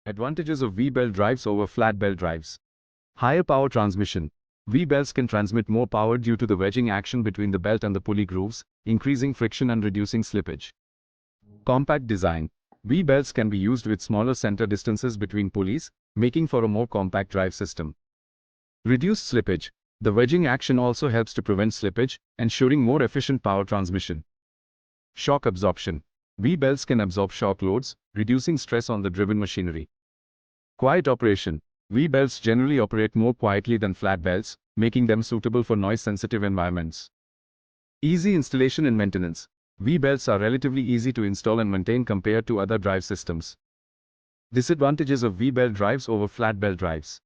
Advantages of V-belt drives over flat belt drives. Higher power transmission. V-belts can transmit more power due to the wedging action between the belt and the pulley grooves, increasing friction and reducing slippage. Compact design. V-belts can be used with smaller center distances between pulleys, making for a more compact drive system. Reduced slippage. The wedging action also helps to prevent slippage, ensuring more efficient power transmission. Shock absorption. V-belts can absorb shock loads, reducing stress on the driven machinery. Quiet operation. V-belts generally operate more quietly than flat belts, making them suitable for noise-sensitive environments. Easy installation and maintenance. V-belts are relatively easy to install and maintain compared to other drive systems. Disadvantages of V-belt drives over flat belt drives.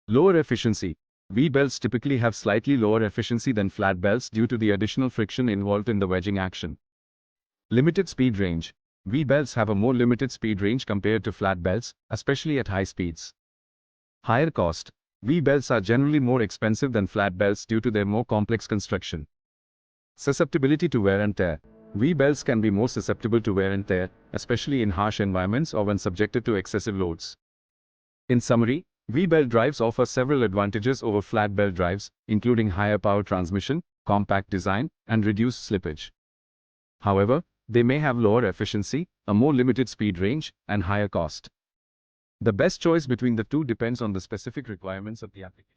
Lower efficiency. V-belts typically have slightly lower efficiency than flat belts due to the additional friction involved in the wedging action. Limited speed range. V-belts have a more limited speed range compared to flat belts, especially at high speeds. Higher cost. V-belts are generally more expensive than flat belts due to their more complex construction. Susceptibility to wear and tear. V-belts can be more susceptible to wear and tear, especially in harsh environments or when subjected to excessive loads. In summary, V-belt drives offer several advantages over flat belt drives, including higher power transmission, compact design, and reduced slippage. However, they may have lower efficiency, a more limited speed range, and higher cost. The best choice between the two depends on the specific requirements of the application.